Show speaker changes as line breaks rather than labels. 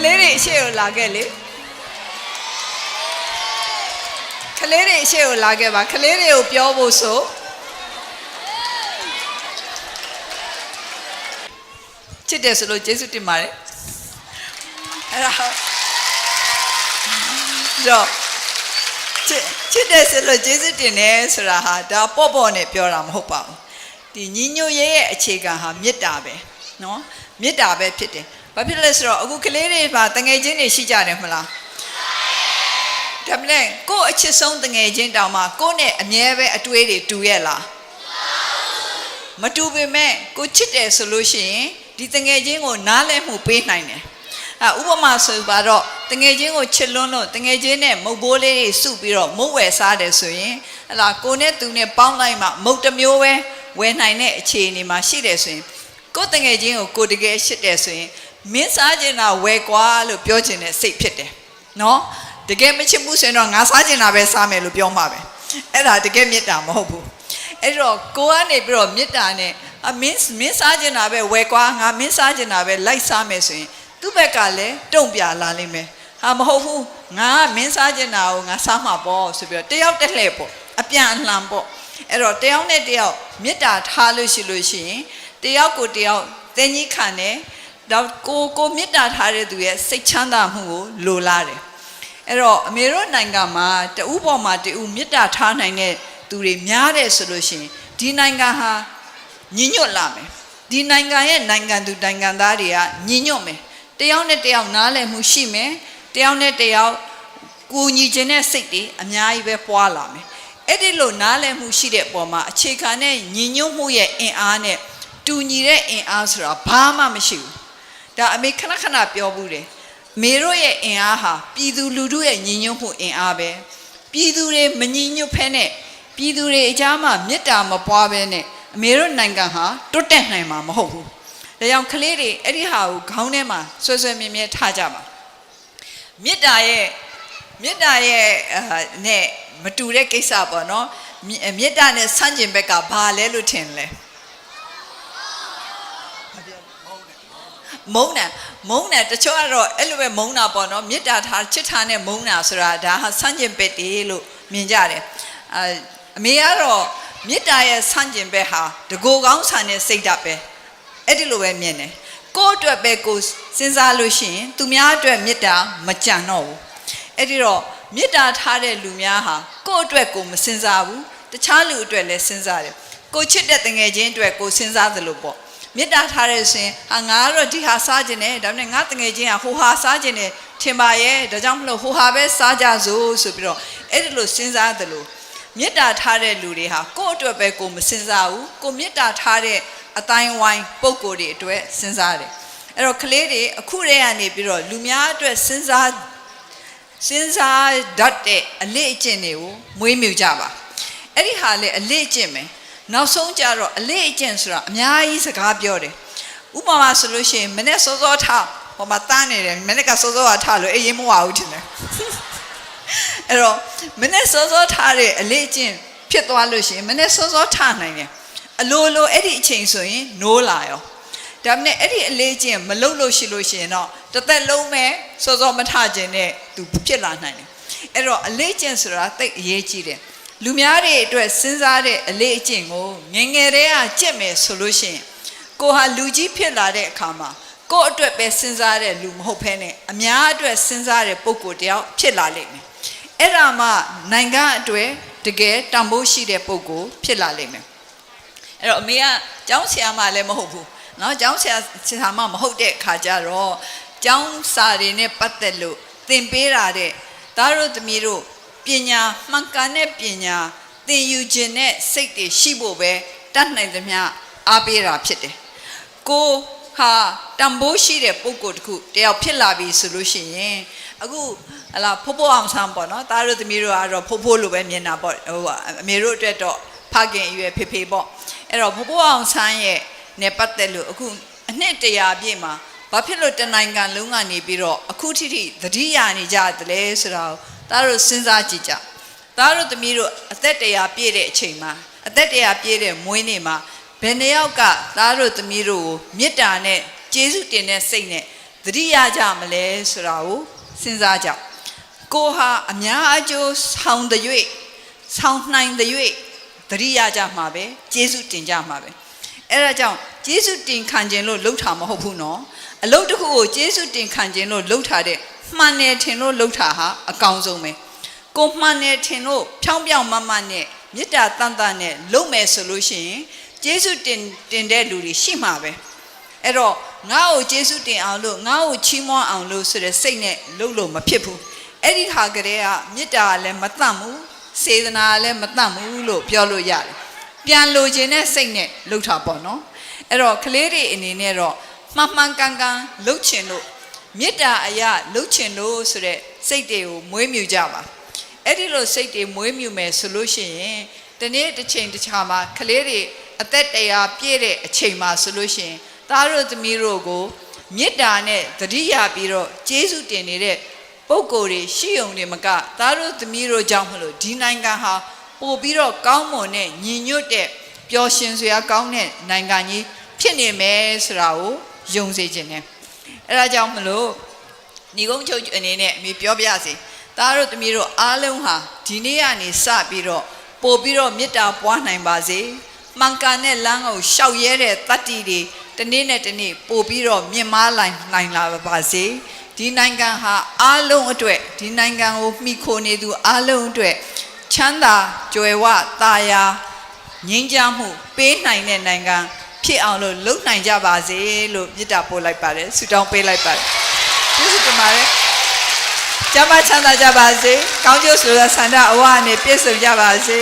လေးတွေအရှိကိုလာခဲ့လေကလေးတွေအရှိကိုလာခဲ့ပါကလေးတွေကိုပြောဖို့ဆိုချစ်တယ်ဆိုလို့ယေရှုတင်ပါတယ်အဲ့တော့ချစ်တယ်ဆိုလို့ယေရှုတင်တယ်ဆိုတာဟာဒါပေါ့နဲ့ပြောတာမဟုတ်ပါဘူးဒီညီညွတ်ရေးရဲ့အခြေခံဟာမေတ္တာပဲနော်မေတ္တာပဲဖြစ်တယ်ဘာဖြစ်လဲဆိုတော့အခုကလေးတွေပါတငယ်ချင်းတွေရှိကြတယ်မလားဒါမလဲကိုယ့်အချစ်ဆုံးတငယ်ချင်းတောင်မှကိုယ့်နဲ့အမြဲပဲအတွေးတွေတူရဲ့လားမတူပေမဲ့ကိုချစ်တယ်ဆိုလို့ရှိရင်ဒီတငယ်ချင်းကိုနားလည်မှုပေးနိုင်တယ်ဥပမာဆိုပါတော့တငယ်ချင်းကိုချစ်လွန်းလို့တငယ်ချင်းနဲ့မုတ်ဘိုးလေးတွေစုပြီးတော့မုတ်ဝယ်စားတယ်ဆိုရင်ဟလာကိုနဲ့သူနဲ့ပေါင်းလိုက်မှမုတ်တစ်မျိုးပဲဝယ်နိုင်တဲ့အခြေအနေမှာရှိတယ်ဆိုရင်ကိုတငယ်ချင်းကိုတကယ်ရှစ်တယ်ဆိုရင်မင်းစားကျင်တာဝယ်ကွာလို့ပြောချင်တဲ့စိတ်ဖြစ်တယ်နော်တကယ်မချစ်ဘူးဆိုရင်တော့ငါစားကျင်တာပဲစားမယ်လို့ပြောမှာပဲအဲ့ဒါတကယ်မေတ္တာမဟုတ်ဘူးအဲ့တော့ကိုကနေပြီးတော့မေတ္တာနဲ့မင်းစားကျင်တာပဲဝယ်ကွာငါမင်းစားကျင်တာပဲလိုက်စားမယ်ဆိုရင်သူ့ဘက်ကလည်းတုံ့ပြန်လာလိမ့်မယ်ဟာမဟုတ်ဘူးငါမင်းစားကျင်တာကိုငါစားမှာပေါ့ဆိုပြီးတော့တယောက်တစ်လှည့်ပေါ့အပြန်အလှန်ပေါ့အဲ့တော့တယောက်နဲ့တယောက်မေတ္တာထားလို့ရှိရင်တယောက်ကိုတယောက်သင်ကြီးခံတယ်တော့ကိုမေတ္တာထားတဲ့သူရဲ့စိတ်ချမ်းသာမှုကိုလိုလားတယ်အဲ့တော့အမေတို့နိုင်ငံမှာတဦးပေါ်မှာတဦးမေတ္တာထားနိုင်တဲ့သူတွေများတယ်ဆိုလို့ရှိရင်ဒီနိုင်ငံဟာညီညွတ်လာမယ်ဒီနိုင်ငံရဲ့နိုင်ငံသူနိုင်ငံသားတွေကညီညွတ်မယ်တယောက်နဲ့တယောက်နားလည်မှုရှိမယ်တယောက်နဲ့တယောက်ကူညီခြင်းတဲ့စိတ်တွေအများကြီးပဲပွားလာမယ်အဲ့ဒီလိုနားလည်မှုရှိတဲ့အပေါ်မှာအခြေခံတဲ့ညီညွတ်မှုရဲ့အင်အားနဲ့တူညီတဲ့အင်အားဆိုတာဘာမှမရှိဘူးဒါအမေခဏပြောဘူးတယ်မေတို့ရဲ့အင်အားဟာပြည်သူလူထုရဲ့ညီညွတ်မှုအင်အားပဲပြည်သူတွေမညီညွတ်ဖဲနဲ့ပြည်သူတွေအကြားမှာမေတ္တာမပွားဘဲနဲ့အမေတို့နိုင်ငံဟာတွတ်တက်နိုင်မှာမဟုတ်ဘူးဒါကြောင့်ကလေးတွေအဲ့ဒီဟာကိုခေါင်းထဲမှာဆွဲမြဲမြဲထားကြပါမေတ္တာရဲ့နဲ့မတူတဲ့ကိစ္စပေါ့နော်မေတ္တာနဲ့ဆန့်ကျင်ဘက်ကဘာလဲလို့ထင်လဲမုန်းတယ်တချို့ကတော့အဲ့လိုပဲမုန်းတာပေါ့နော်မေတ္တာထားချစ်ထားနဲ့မုန်းတာဆိုတာဒါဟာဆန့်ကျင်ဘက်တည်းလို့မြင်ကြတယ်အမေကတော့မေတ္တာရဲ့ဆန့်ကျင်ဘက်ဟာတကူကောင်းဆန်တဲ့စိတ်ဓာတ်ပဲအဲ့ဒီလိုပဲမြင်တယ်ကိုယ့်အတွက်ပဲကိုစဉ်းစားလို့ရှိရင်သူများအတွက်မေတ္တာမကြံတော့ဘူးအဲ့ဒီတော့မေတ္တာထားတဲ့လူများဟာကိုယ့်အတွက်ကိုမစဉ်းစားဘူးတခြားလူအတွက်လည်းစဉ်းစားတယ်ကိုချစ်တဲ့တငယ်ချင်းအတွက်ကိုစဉ်းစားသလိုပေါ့မေတ္တာထားတဲ့ဆိုရင်ငါကတော့ဒီဟာစားခြင်းနဲ့ဒါနဲ့ငါတငယ်ချင်းကဟိုဟာစားခြင်းနဲ့ထင်ပါရဲ့ဒါကြောင့်မလို့ဟိုဟာပဲစားကြစို့ဆိုပြီးတော့အဲ့ဒီလိုစဉ်းစားသလိုမေတ္တာထားတဲ့လူတွေဟာကိုယ့်အတွက်ပဲကိုမစဉ်းစားဘူးကိုမေတ္တာထားတဲ့အတိုင်းဝိုင်းပုံကိုယ်တွေအတွက်စဉ်းစားတယ်အဲ့တော့ကလေးတွေအခုတည်းကနေပြီးတော့လူများအတွက်စဉ်းစားတတ်တဲ့အလေ့အကျင့်တွေကိုမွေးမြူကြပါအဲ့ဒီဟာလေအလေ့အကျင့်ပဲနောက်ဆုံးကြတော့အလေ့အကျင့်ဆိုတာအများကြီးစကားပြောတယ်ဥပမာဆိုလို့ရှိရင်မနေ့စောစောထားဟိုမှာတန်းနေတယ်မနေ့ကစောစောထားလို့အေးရင်မဝဘူးထင်တယ်အဲ့တော့မနေ့စောစောထားတဲ့အလေ့အကျင့်ဖြစ်သွားလို့ရှိရင်မနေ့စောစောထားနိုင်တယ်အလိုအဲ့ဒီအချိန်ဆိုရင်နိုးလာရောဒါပေမဲ့အဲ့ဒီအလေ့အကျင့်မလုပ်လို့ရှိရင်တော့တစ်သက်လုံးပဲစောစောမထခြင်းနဲ့သူဖြစ်လာနိုင်တယ်အဲ့တော့အလေ့အကျင့်ဆိုတာသိအရေးကြီးတယ်လူများတွေအတွက်စဉ်းစားတဲ့အလေ့အကျင့်ကိုငယ်တည်းကကျင့်မယ်ဆိုလို့ရှိရင်ကိုဟာလူကြီးဖြစ်လာတဲ့အခါမှာကိုယ့်အတွက်ပဲစဉ်းစားတဲ့လူမဟုတ်ဘဲနဲ့အများအတွက်စဉ်းစားတဲ့ပုဂ္ဂိုလ်တယောက်ဖြစ်လာလိမ့်မယ်အဲ့ဒါမှနိုင်ငံအတွက်တကယ်တန်ဖိုးရှိတဲ့ပုဂ္ဂိုလ်ဖြစ်လာလိမ့်မယ်အဲ့တော့အမေကကျောင်းဆရာမလည်းမဟုတ်ဘူးเนาะကျောင်းဆရာမမဟုတ်တဲ့အခါကျတော့ကျောင်းစာတွေနဲ့ပတ်သက်လို့သင်ပေးတာတဲ့သားတို့သမီးတို့ပညာမှန်ကန်တဲ့ပညာသင်ယူခြင်းနဲ့စိတ်တွေရှိဖို့ပဲတတ်နိုင်သမျှအားပေးတာဖြစ်တယ်ကိုဟာတန်ဖိုးရှိတဲ့ပုဂ္ဂိုလ်တစ်ခုတယောက်ဖြစ်လာပြီဆိုလို့ရှိရင်အခုဟလာဖိုးဖိုးအောင်ဆန်းပေါ့နော်သားတို့သမီးတို့ကတော့ဖိုးဖိုးလိုပဲမြင်တာပေါ့ဟိုအမေတို့အတွက်တော့ဖခင်အရွယ်ဖေဖေပေါ့အဲ့တော့ဖိုးဖိုးအောင်ဆန်းရဲ့နဲ့ပတ်သက်လို့အခုအနှစ်100ပြည့်မှာဘာဖြစ်လို့တနိုင်ငံလုံးကနေပြီးတော့အခုထိသတိရနေကြတယ်လဲဆိုတာကိုသားတို့စဉ်းစားကြည့်ကြသားတို့သမီးတို့အသက်100ပြည့်တဲ့အချိန်မှာအသက်100ပြည့်တဲ့မွေးနေ့မှာဘယ်နှယောက်ကသားတို့သမီးတို့ကိုမေတ္တာနဲ့ကျေးဇူးတင်တဲ့စိတ်နဲ့သ သတိရကြမလဲဆိုတာကိုစဉ်းစားကြကိုဟာအများအကျိုးဆောင်တဲ့၍ဆောင်နိုင်တဲ့၍သတိရကြမှာပဲကျေးဇူးတင်ကြမှာပဲအဲ့ဒါကြောင့်ကျေးဇူးတင်ခံခြင်းလို့လှုပ်တာမဟုတ်ဘူးနော်အလုပ်တစ်ခုကိုကျေးဇူးတင်ခံခြင်းလို့လှုပ်ထားတဲ့မှန်တယ်ထင်လို့လှုပ်တာဟာအကောင်းဆုံးပဲကိုမှန်တယ်ထင်လို့ဖြောင်းပြောင်းမမနဲ့မေတ္တာတန်တန်နဲ့လုပ်မယ်ဆိုလို့ရှိရင်ကျေးဇူးတင်တဲ့လူတွေရှိမှာပဲအဲ့တော့ငါ့ကိုကျေးဇူးတင်အောင်လို့ငါ့ကိုချီးမွမ်းအောင်လို့ဆိုတဲ့စိတ်နဲ့လုပ်လို့မဖြစ်ဘူးအဲ့ဒီဟာကလေးကမေတ္တာလည်းမတတ်ဘူးစေတနာလည်းမတတ်ဘူးလို့ပြောလို့ရတယ်ပြန်လိုချင်တဲ့စိတ်နဲ့လုပ်တာပေါ့နော်အဲ့တော့ကလေးတွေအနေနဲ့တော့မှန်မှန်ကန်ကန်လုပ်ချင်လို့မေတ္တာအရာလုပ်ချင်လို့ဆိုတဲ့စိတ်တွေကိုမွေးမြူကြပါအဲ့ဒီလိုစိတ်တွေမွေးမြူမယ်ဆိုလို့ရှိရင်တနေ့တစ်ချိန်တစ်ခြားမှာကလေးတွေအသက်100ပြည့်တဲ့အချိန်မှာဆိုလို့ရှိရင်သားတို့သမီးတို့ကိုမေတ္တာနဲ့သတိရပြီးတော့ကျေးဇူးတင်နေတဲ့ပုဂ္ဂိုလ်တွေရှိုံတွေမကသားတို့သမီးတို့ကြောင့်မလို့ဒီနိုင်ငံဟာပို့ပြီးတော့ကောင်းမွန်တဲ့ညီညွတ်တဲ့ပျော်ရွှင်စရာကောင်းတဲ့နိုင်ငံကြီးဖြစ်နေမယ်ဆိုတာကိုယုံစေခြင်းနဲ့အဲ့ဒါကြောင့်မလို့ညီကုန်းချုပ်အနေနဲ့အမေပြောပြစေသားတို့သမီးတို့အားလုံးဟာဒီနေ့ကနေစပြီးတော့ပို့ပြီးတော့မေတ္တာပွားနိုင်ပါစေမှန်ကန်တဲ့လမ်းကိုရှောက်ရဲတဲ့တတ္တိတွေတနေ့နဲ့တနေ့ပို့ပြီးတော့မြင့်မားနိုင်လာပါစေဒီနိုင်ငံဟာအားလုံးအတွက်ဒီနိုင်ငံကိုမှီခိုနေသူအားလုံးအတွက်ချမ်းသာကြွယ်ဝသာယာငြိမ်းချမ်းမှုပေးနိုင်တဲ့နိုင်ငံဖြစ်အောင်လို့လုပ်နိုင်ကြပါစေလို့မေတ္တာပို့လိုက်ပါတယ်ဆုတောင်းပေးလိုက်ပါတယ်ကျေးဇူးတင်ပါတယ်ကျမ်းမာချမ်းသာကြပါစေကောင်းကျိုးဆိုတဲ့ဆန္ဒအဝနဲ့ပြည့်စုံကြပါစေ